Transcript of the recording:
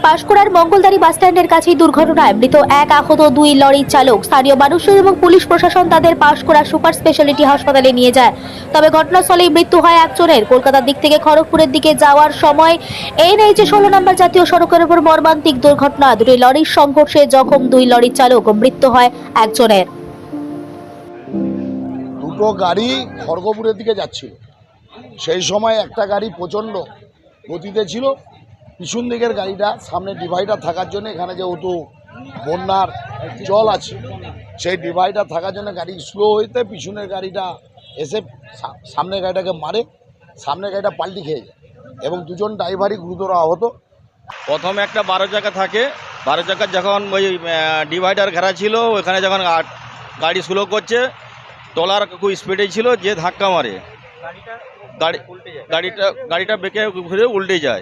পাঁশকুড়ার মঙ্গলদারি বাসস্ট্যান্ডের কাছেই দুর্ঘটনায় মৃত এক, আহত দুই লরির চালক। স্থানীয় মানুষজন এবং পুলিশ প্রশাসন তাদের পাঁশকুড়া সুপার স্পেশালিটি হাসপাতালে নিয়ে যায়। তবে ঘটনাস্থলেই মৃত্যু হয় একজনের। কলকাতার দিক থেকে খড়গপুরের দিকে যাওয়ার সময় NH 16 নম্বর জাতীয় সড়কের উপর মর্মান্তিক দুর্ঘটনা। দুটি লরির সংঘর্ষে জখম দুই লরির চালক, মৃত্যু হয় একজনের। দুটো গাড়ি খড়গপুরের দিকে যাচ্ছিল, সেই সময় একটা গাড়ি প্রচণ্ড গতিতে ছিল। পিছন দিকের গাড়িটা সামনে ডিভাইডার থাকার জন্য, এখানে যেহেতু বন্যার জল আছে, সেই ডিভাইডার থাকার জন্য গাড়ি স্লো হইতে পিছনের গাড়িটা এসে সামনের গাড়িটাকে মারে। সামনের গাড়িটা পাল্টি খেয়ে যায় এবং দুজন ড্রাইভারই গুরুতর আহত। প্রথমে একটা 12 চাকা থাকে, 12 চাকার যখন ওই ডিভাইডার ঘেরা ছিল, ওখানে যখন গাড়ি স্লো করছে, ট্রলার খুব স্পিডে ছিল, যে ধাক্কা মারে গাড়িটা বেঁকে ঘুরে উল্টে যায়।